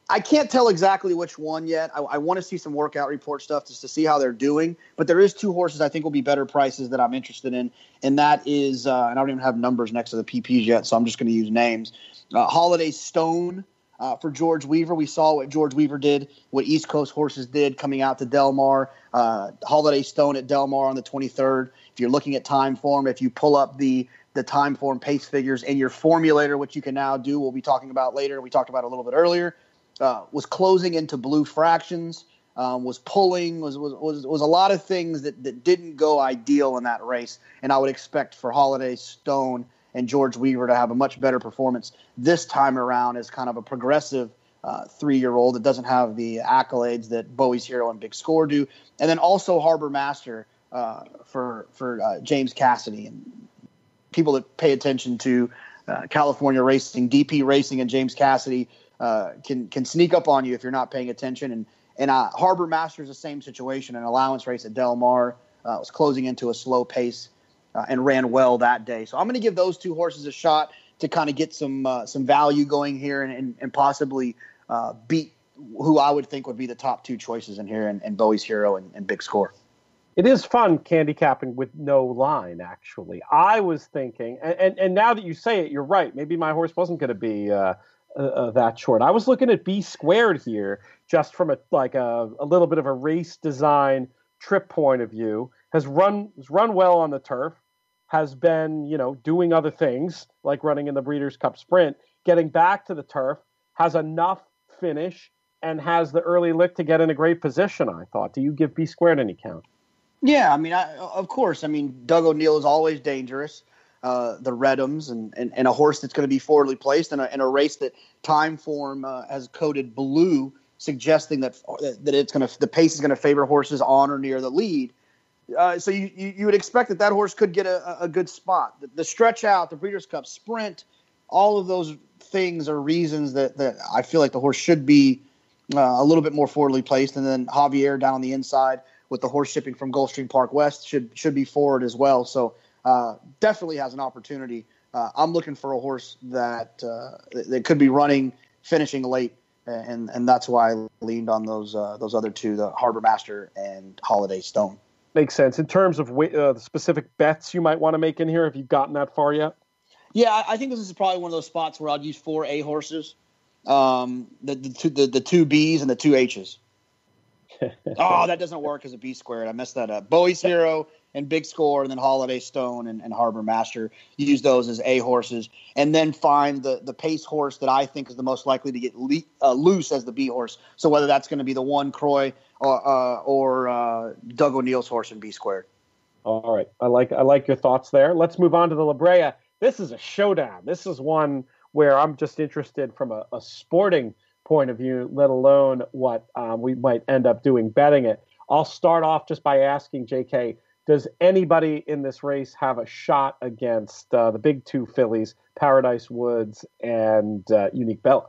I can't tell exactly which one yet. I want to see some workout report stuff just to see how they're doing. But there is 2 horses I think will be better prices that I'm interested in, and that is and I don't even have numbers next to the PPs yet, so I'm just going to use names. Holiday Stone for George Weaver. We saw what George Weaver did, what East Coast horses did coming out to Del Mar. Holiday Stone at Del Mar on the 23rd. If you're looking at Timeform, if you pull up the Timeform pace figures in your formulator, which you can now do, we'll be talking about later. We talked about it a little bit earlier. Was closing into blue fractions, was pulling, was a lot of things that didn't go ideal in that race. And I would expect for Holiday Stone and George Weaver to have a much better performance this time around as kind of a progressive 3-year-old that doesn't have the accolades that Bowie's Hero and Big Score do. And then also Harbor Master for James Cassidy. And people that pay attention to California racing, DP Racing and James Cassidy can sneak up on you if you're not paying attention. And Harbor Master is the same situation. An allowance race at Del Mar was closing into a slow pace and ran well that day. So I'm going to give those 2 horses a shot to kind of get some value going here and possibly beat who I would think would be the top 2 choices in here, and Bowie's Hero and Big Score. It is fun handicapping with no line, actually. I was thinking, and now that you say it, you're right. Maybe my horse wasn't going to be that short. I was looking at B Squared here, just from a little bit of a race design trip point of view. Has run well on the turf, has been doing other things like running in the Breeders' Cup Sprint, getting back to the turf, has enough finish, and has the early lick to get in a great position. I thought. Do you give B Squared any count? Yeah, I mean, of course. I mean, Doug O'Neill is always dangerous. The Redhams and a horse that's going to be forwardly placed in a race that Timeform has coded blue, suggesting that the pace is going to favor horses on or near the lead. So you would expect that horse could get a good spot. The stretch out, the Breeders' Cup Sprint, all of those things are reasons that I feel like the horse should be a little bit more forwardly placed. And then Javier down the inside with the horse shipping from Gulfstream Park West should be forward as well. So definitely has an opportunity. I'm looking for a horse that could be running, finishing late, and that's why I leaned on those other 2, the Harbor Master and Holiday Stone. Makes sense. In terms of the specific bets you might want to make in here, have you gotten that far yet? Yeah, I think this is probably one of those spots where I'd use 4 A horses, the 2 Bs and the 2 Hs. Oh, that doesn't work as a B Squared. I messed that up. Bowie's Hero and Big Score, and then Holiday Stone and Harbor Master. Use those as A horses, and then find the pace horse that I think is the most likely to get loose as the B horse. So whether that's going to be the 1 Croy or Doug O'Neill's horse in B Squared. All right, I like your thoughts there. Let's move on to the La Brea. This is a showdown. This is one where I'm just interested from a sporting point of view, let alone what we might end up doing betting it. I'll start off just by asking JK, does anybody in this race have a shot against the big two fillies, Paradise Woods and Unique Bella?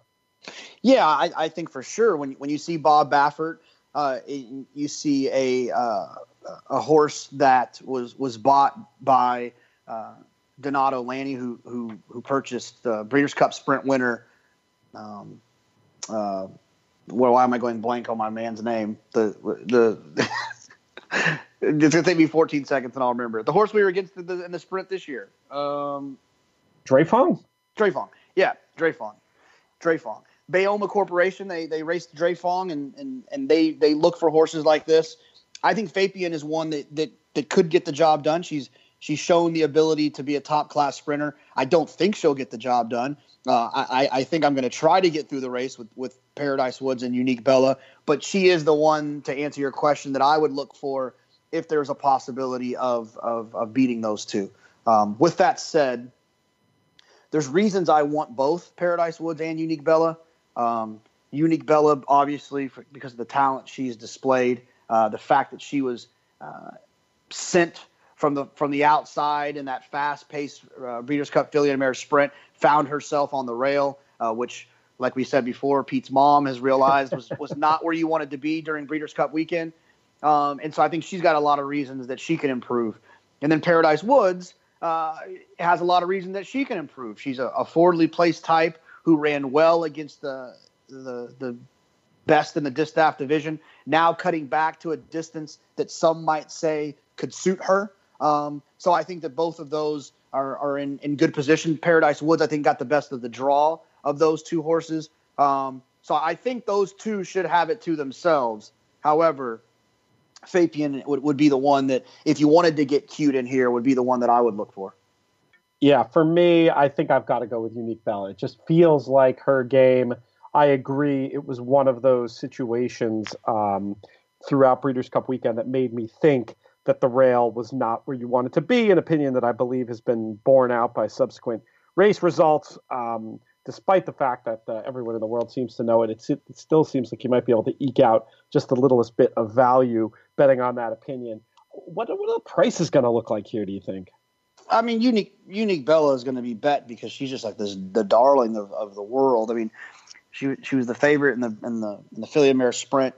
Yeah, I think for sure when you see Bob Baffert, you see a horse that was bought by Donato Lanny, who purchased the Breeders' Cup Sprint winner. Why am I going blank on my man's name? The it's gonna take me 14 seconds and I'll remember it. The horse we were against in the sprint this year. Dreyfong? Dreyfong. Yeah, Dreyfong. Bayoma Corporation, they raced Dreyfong and they look for horses like this. I think Fabian is one that could get the job done. She's shown the ability to be a top class sprinter. I don't think she'll get the job done. I think I'm going to try to get through the race with Paradise Woods and Unique Bella, but she is the one, to answer your question, that I would look for if there's a possibility of beating those two. With that said, there's reasons I want both Paradise Woods and Unique Bella. Unique Bella, obviously, because of the talent she's displayed, the fact that she was sent from the outside in that fast-paced Breeders' Cup Filly and Mare Sprint, found herself on the rail, which, like we said before, Pete's mom has realized was not where you wanted to be during Breeders' Cup weekend. And so I think she's got a lot of reasons that she can improve. And then Paradise Woods has a lot of reasons that she can improve. She's a forwardly placed type who ran well against the best in the distaff division, now cutting back to a distance that some might say could suit her. So I think that both of those are in good position. Paradise Woods, I think, got the best of the draw of those two horses. So I think those two should have it to themselves. However, Fabian would be the one that, if you wanted to get cute in here, would be the one that I would look for. Yeah, for me, I think I've got to go with Unique Bella. It just feels like her game. I agree. It was one of those situations throughout Breeders' Cup weekend that made me think that the rail was not where you want it to be, an opinion that I believe has been borne out by subsequent race results. Despite the fact that everyone in the world seems to know it, it still seems like you might be able to eke out just the littlest bit of value betting on that opinion. What are the prices going to look like here, do you think? I mean, Unique Bella is going to be bet because she's just like the darling of the world. I mean, she was the favorite in the Filly and Mare Sprint.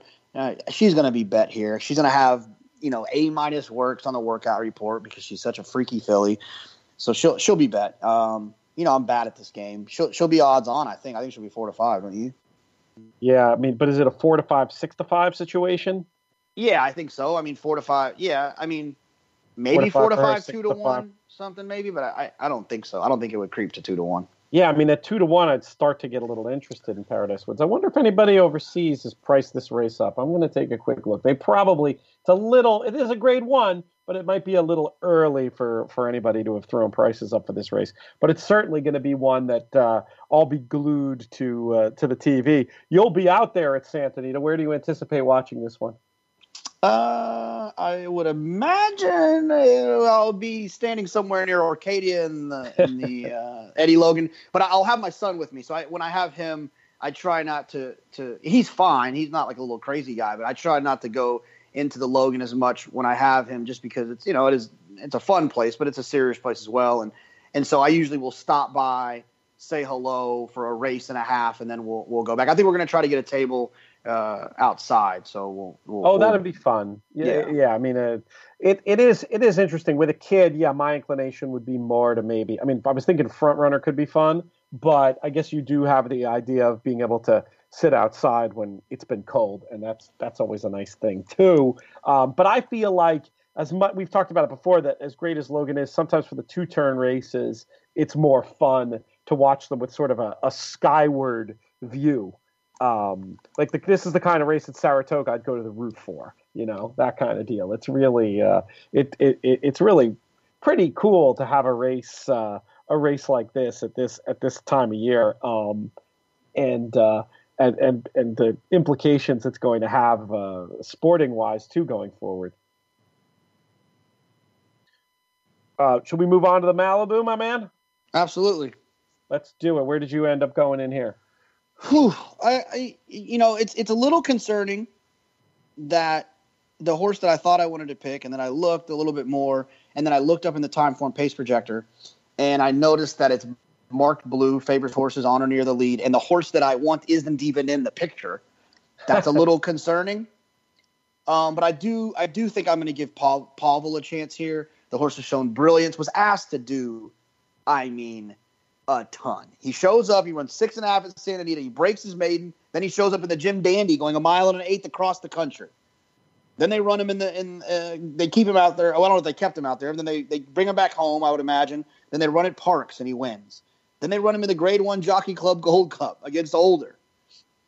She's going to be bet here. She's going to have A- works on the workout report because she's such a freaky filly. So she'll be bet. I'm bad at this game. She'll be odds on. I think she'll be 4-5. Don't you? Yeah, I mean, but is it a 4-5, 6-5 situation? Yeah, I think so. I mean, 4-5. Yeah, I mean, maybe 4-5, 2-1, something maybe, but I don't think so. I don't think it would creep to 2-1. Yeah, I mean, at 2-1, I'd start to get a little interested in Paradise Woods. I wonder if anybody overseas has priced this race up. I'm going to take a quick look. It is a grade 1, but it might be a little early for anybody to have thrown prices up for this race. But it's certainly going to be one that I'll be glued to the TV. You'll be out there at Santa Anita. Where do you anticipate watching this one? I would imagine I'll be standing somewhere near Arcadia in the Eddie Logan, but I'll have my son with me. So when I have him, I try not to. He's fine. He's not like a little crazy guy, but I try not to go into the Logan as much when I have him, just because it's a fun place, but it's a serious place as well. And so I usually will stop by, say hello for a race and a half, and then we'll go back. I think we're going to try to get a table outside, so that'd be fun. Yeah. I mean, it is interesting with a kid. Yeah, my inclination would be more to maybe. I mean, I was thinking front runner could be fun, but I guess you do have the idea of being able to sit outside when it's been cold, and that's always a nice thing too. But I feel like, as much we've talked about it before, that as great as Logan is, sometimes for the 2-turn races, it's more fun to watch them with sort of a skyward view. This is the kind of race at Saratoga I'd go to the roof for, that kind of deal. It's really it's really pretty cool to have a race like this at this time of year, and the implications it's going to have sporting wise too going forward. Should we move on to the Malibu, my man? Absolutely. Let's do it. Where did you end up going in here? Whew. It's a little concerning that the horse that I thought I wanted to pick, and then I looked a little bit more, and then I looked up in the Timeform pace projector, and I noticed that it's marked blue, favors horses on or near the lead, and the horse that I want isn't even in the picture. That's a little concerning. But I do think I'm going to give Pavel a chance here. The horse has shown brilliance, was asked to do, a ton. He shows up, he runs 6.5 at Santa Anita, he breaks his maiden, then he shows up in the Jim Dandy going 1 1/8 across the country. Then they run him they keep him out there. Oh, I don't know if they kept him out there. Then they bring him back home, I would imagine. Then they run at Parks and he wins. Then they run him in the Grade 1 Jockey Club Gold Cup against Older.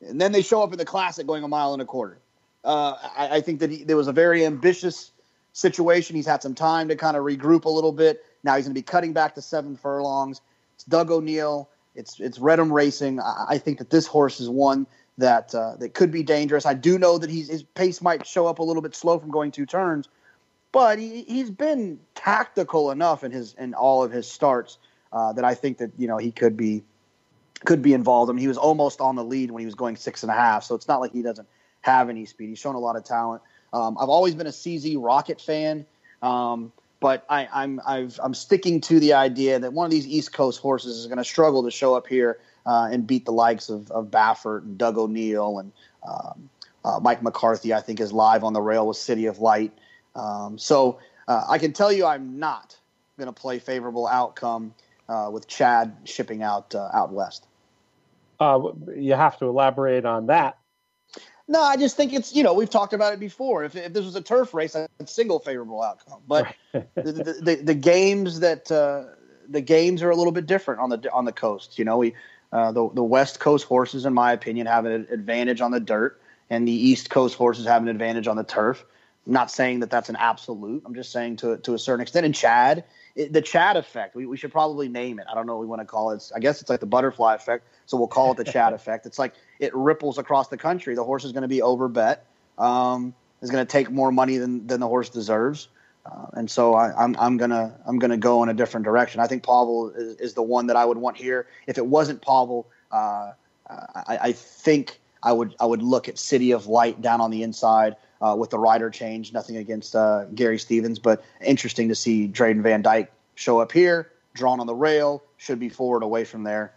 And then they show up in the Classic going 1 1/4. I think that there was a very ambitious situation. He's had some time to kind of regroup a little bit. Now he's going to be cutting back to 7 furlongs. It's Doug O'Neill. It's Redham Racing. I think that this horse is one that could be dangerous. I do know that his pace might show up a little bit slow from going 2 turns, but he's been tactical enough in all of his starts that I think that he could be involved. I mean, he was almost on the lead when he was going 6.5, so it's not like he doesn't have any speed. He's shown a lot of talent. I've always been a CZ Rocket fan, but I'm sticking to the idea that one of these East Coast horses is going to struggle to show up here and beat the likes of Baffert and Doug O'Neill and Mike McCarthy. I think is live on the rail with City of Light. So I can tell you I'm not going to play favorable outcome with Chad shipping out west. You have to elaborate on that. No, I just think it's, we've talked about it before. If this was a turf race, I'd single favorable outcome. But the games the games are a little bit different on the coast. The West Coast horses, in my opinion, have an advantage on the dirt, and the East Coast horses have an advantage on the turf. I'm not saying that that's an absolute. I'm just saying to a certain extent. And Chad, the Chad effect, we should probably name it. I don't know what we want to call it. I guess it's like the butterfly effect, so we'll call it the Chad effect. It's like it ripples across the country. The horse is going to be overbet. Is going to take more money than the horse deserves. And so I'm gonna go in a different direction. I think Pavel is the one that I would want here. If it wasn't Pavel, I think I would look at City of Light down on the inside with the rider change. Nothing against Gary Stevens, but interesting to see Drayden Van Dyke show up here, drawn on the rail, should be forward away from there.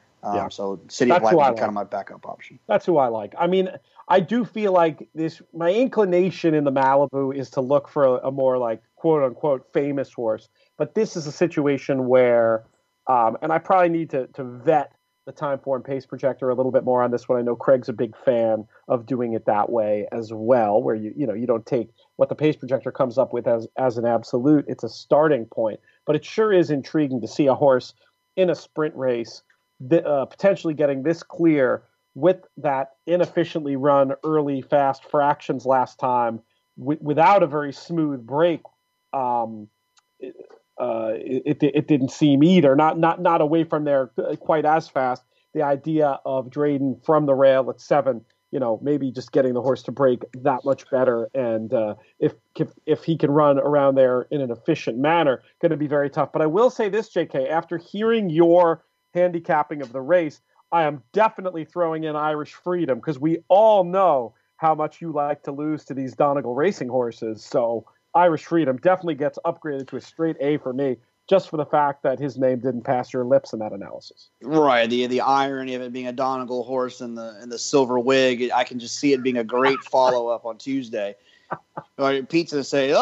So City of Light would be kind of my backup option. That's who I like. I mean, I do feel like my inclination in the Malibu is to look for a more like quote unquote famous horse. But this is a situation where, and I probably need to vet the Timeform pace projector a little bit more on this one. I know Craig's a big fan of doing it that way as well, where you don't take what the pace projector comes up with as an absolute. It's a starting point. But it sure is intriguing to see a horse in a sprint race potentially getting this clear with that inefficiently run early fast fractions last time without a very smooth break. It didn't seem either, not away from there quite as fast. The idea of Drayden from the rail at 7, maybe just getting the horse to break that much better. And if he can run around there in an efficient manner, going to be very tough. But I will say this, JK, after hearing your handicapping of the race, I am definitely throwing in Irish Freedom, because we all know how much you like to lose to these Donegal racing horses. So Irish Freedom definitely gets upgraded to a straight A for me, just for the fact that his name didn't pass your lips in that analysis. Right. The irony of it being a Donegal horse and the silver wig, I can just see it being a great follow-up on Tuesday. Pete's going to say, he's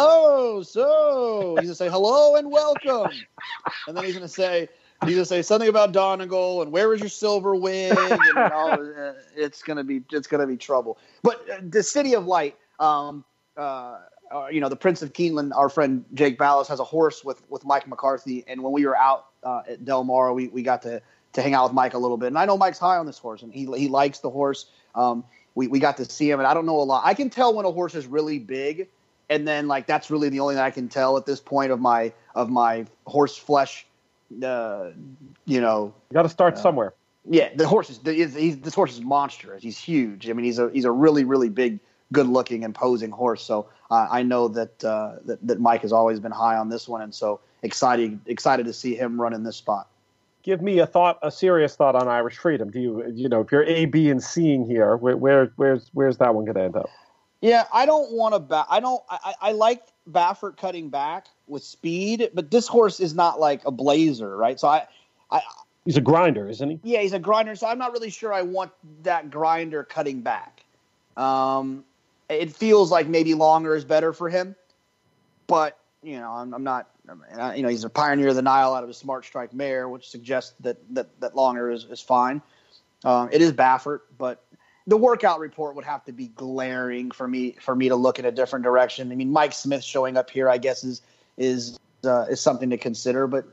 going to say, hello and welcome. And then he's going to say something about Donegal and where is your silver wig, and it's gonna be trouble. But the City of Light, the Prince of Keeneland, our friend Jake Ballas has a horse with Mike McCarthy, and when we were out at Del Mar, we got to hang out with Mike a little bit, and I know Mike's high on this horse, and he likes the horse. We got to see him, and I don't know a lot. I can tell when a horse is really big, and then that's really the only thing I can tell at this point of my horse flesh. You got to start somewhere. Yeah, the horse this horse is monstrous. He's huge. I mean, he's a really, really big, good-looking, imposing horse. So I know that Mike has always been high on this one, and so excited to see him run in this spot. give me a serious thought on Irish Freedom. Do you know, if you're A, B, and C'ing here, where's that one going to end up? Yeah, I don't want to. I like Baffert cutting back with speed, but this horse is not like a blazer, right? So he's a grinder, isn't he? Yeah, he's a grinder. So I'm not really sure I want that grinder cutting back. It feels like maybe longer is better for him, but I'm not. He's a Pioneer of the Nile out of a Smart Strike mare, which suggests that longer is fine. It is Baffert, but the workout report would have to be glaring for me to look in a different direction. I mean, Mike Smith showing up here, I guess, is something to consider. But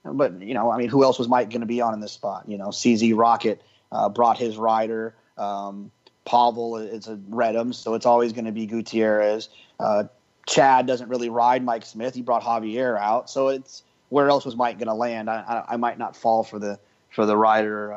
who else was Mike going to be on in this spot? CZ Rocket brought his rider. Pavel is a Redham, so it's always going to be Gutierrez. Chad doesn't really ride Mike Smith. He brought Javier out, so it's where else was Mike going to land? I might not fall for the rider.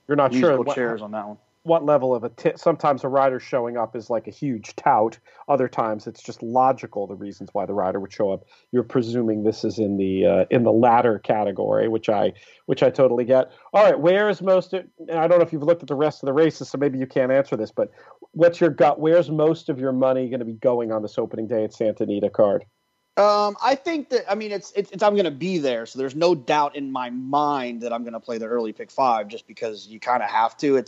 You're not sure chairs on that one. What level of sometimes a rider showing up is like a huge tout. Other times it's just logical, the reasons why the rider would show up. You're presuming this is in the latter category, which I totally get. All right, where's most? And I don't know if you've looked at the rest of the races, so maybe you can't answer this, but what's your gut? Where's most of your money going to be going on this opening day at Santa Anita card? I think that it's I'm going to be there, so there's no doubt in my mind that I'm going to play the early pick 5, just because you kind of have to.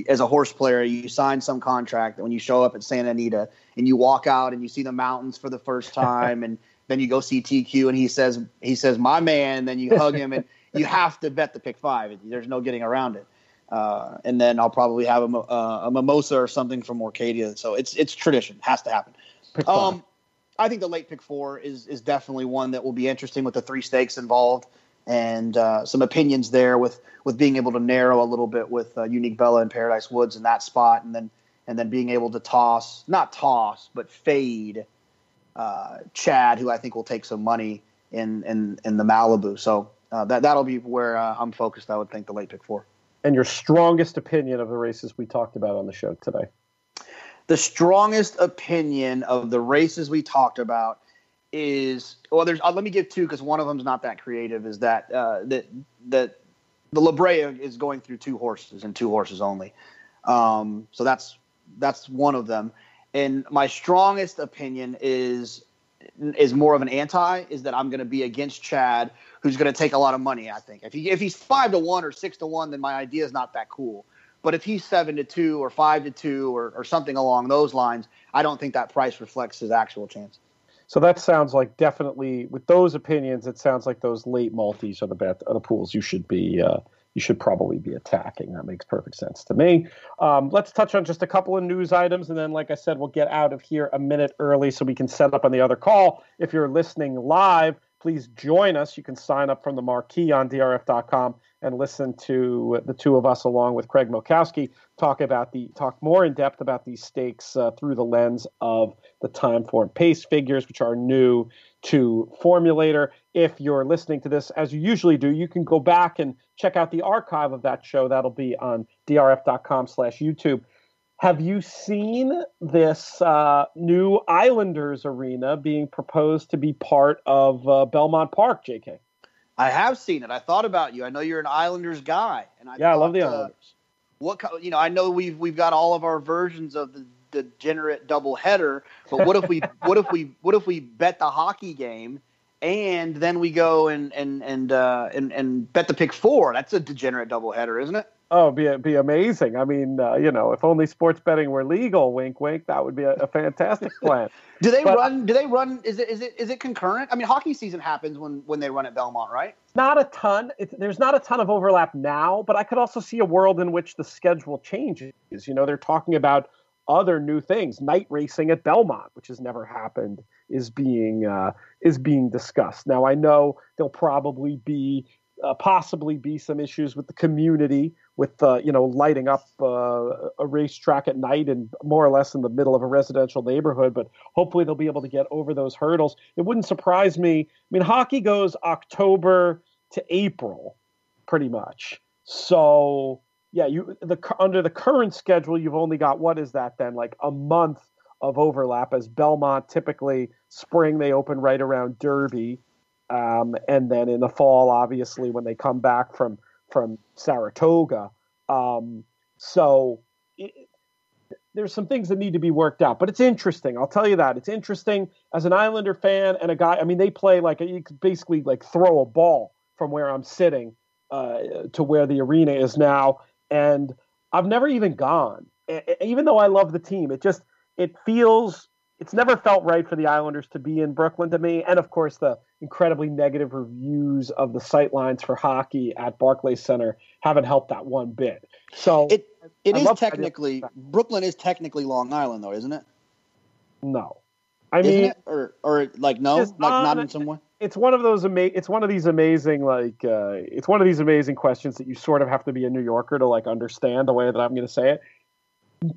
As a horse player, you sign some contract that when you show up at Santa Anita and you walk out and you see the mountains for the first time, and then you go see TQ and he says my man, and then you hug him and you have to bet the pick 5. There's no getting around it. And then I'll probably have a mimosa or something from Orcadia. So it's tradition, has to happen. I think the late pick 4 is definitely one that will be interesting with the 3 stakes involved, and some opinions there with being able to narrow a little bit with Unique Bella and Paradise Woods in that spot, and then being able to not toss, but fade Chad, who I think will take some money in the Malibu. So that'll be where I'm focused. I would think the late pick 4. And your strongest opinion of the races we talked about on the show today? The strongest opinion of the races we talked about is, well, let me give 2 because one of them is not that creative. Is that the La Brea is going through 2 horses and 2 horses only. So that's one of them. And my strongest opinion is more of an is that I'm going to be against Chad, who's going to take a lot of money. I think if he's 5-1 or 6-1, then my idea is not that cool. But if he's 7-2 or 5-2 or something along those lines, I don't think that price reflects his actual chance. So that sounds like, definitely with those opinions, it sounds like those late multis are the pools you should probably be attacking. That makes perfect sense to me. Let's touch on just a couple of news items, and then, like I said, we'll get out of here a minute early so we can set up on the other call. If you're listening live, please join us. You can sign up from the marquee on DRF.com and listen to the 2 of us along with Craig Milkowski talk more in depth about these stakes through the lens of the Timeform pace figures, which are new to Formulator. If you're listening to this, as you usually do, you can go back and check out the archive of that show. That'll be on drf.com/YouTube. Have you seen this new Islanders arena being proposed to be part of Belmont Park, JK? I have seen it. I thought about you. I know you're an Islanders guy, and I love the Islanders. I know we've got all of our versions of the degenerate doubleheader, but what if we bet the hockey game and then we go and bet the pick 4? That's a degenerate doubleheader, isn't it? Oh, be amazing. I mean, if only sports betting were legal, wink, wink, that would be a fantastic plan. Do they run? Is it concurrent? I mean, hockey season happens when they run at Belmont, right? Not a ton. There's not a ton of overlap now, but I could also see a world in which the schedule changes. They're talking about other new things. Night racing at Belmont, which has never happened, is being discussed. Now, I know there'll probably be possibly be some issues with the community, with lighting up a racetrack at night and more or less in the middle of a residential neighborhood. But hopefully they'll be able to get over those hurdles. It wouldn't surprise me. I mean, hockey goes October to April, pretty much. So yeah, under the current schedule, you've only got, what is that then? Like a month of overlap, as Belmont typically spring they open right around Derby. And then in the fall, obviously, when they come back from Saratoga. So there's some things that need to be worked out, but it's interesting. I'll tell you that it's interesting as an Islander fan and a guy. I mean, they play like you could basically like throw a ball from where I'm sitting to where the arena is now, and I've never even gone. Even though I love the team, it's never felt right for the Islanders to be in Brooklyn to me. And of course, the incredibly negative reviews of the sightlines for hockey at Barclays Center haven't helped that one bit. So it is technically Brooklyn is technically Long Island, though, isn't it? No, I mean, it? or like no, like not in some way. It's one of those it's one of these amazing it's one of these amazing questions that you sort of have to be a New Yorker to like understand the way that I'm going to say it.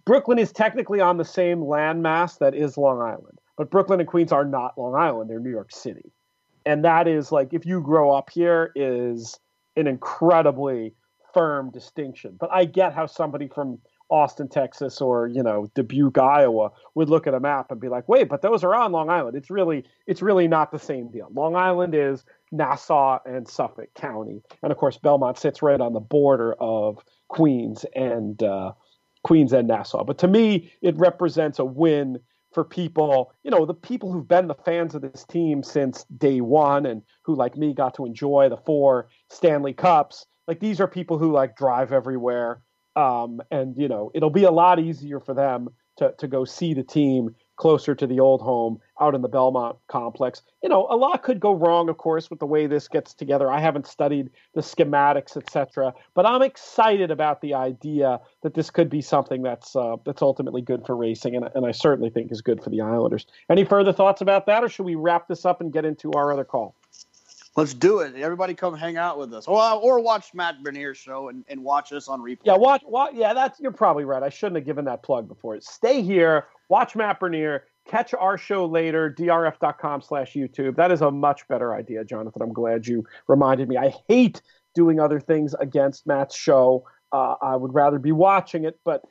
Brooklyn is technically on the same landmass that is Long Island, but Brooklyn and Queens are not Long Island. They're New York City. And that is like, if you grow up here, is an incredibly firm distinction. But I get how somebody from Austin, Texas, or, Dubuque, Iowa would look at a map and be like, wait, but those are on Long Island. It's really not the same deal. Long Island is Nassau and Suffolk County. And of course, Belmont sits right on the border of Queens and Nassau. But to me, it represents a win for people, the people who've been the fans of this team since day one and who, like me, got to enjoy the 4 Stanley Cups. Like, these are people who like drive everywhere. And, it'll be a lot easier for them to go see the team closer to the old home out in the Belmont complex. A lot could go wrong, of course, with the way this gets together. I haven't studied the schematics, etc., but I'm excited about the idea that this could be something that's ultimately good for racing, and I certainly think is good for the Islanders. Any further thoughts about that, or should we wrap this up and get into our other call? Let's do it. Everybody come hang out with us. Or watch Matt Bernier's show and watch us on replay. Yeah, you're probably right. I shouldn't have given that plug before. Stay here, watch Matt Bernier, catch our show later, drf.com/YouTube. That is a much better idea, Jonathan. I'm glad you reminded me. I hate doing other things against Matt's show. I would rather be watching it, but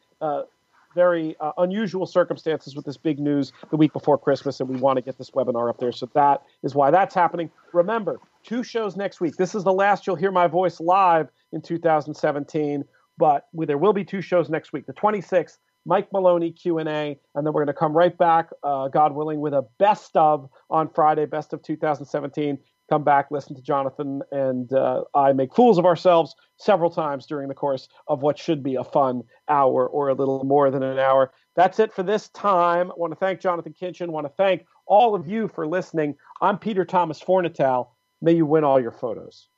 very unusual circumstances with this big news the week before Christmas, and we want to get this webinar up there. So that is why that's happening. Remember, 2 shows next week. This is the last you'll hear my voice live in 2017, but there will be 2 shows next week. The 26th, Mike Maloney Q&A, and then we're going to come right back, God willing, with a best of on Friday, best of 2017. Come back, listen to Jonathan and I make fools of ourselves several times during the course of what should be a fun hour or a little more than an hour. That's it for this time. I want to thank Jonathan Kinchin. I want to thank all of you for listening. I'm Peter Thomas Fornatale. May you win all your photos.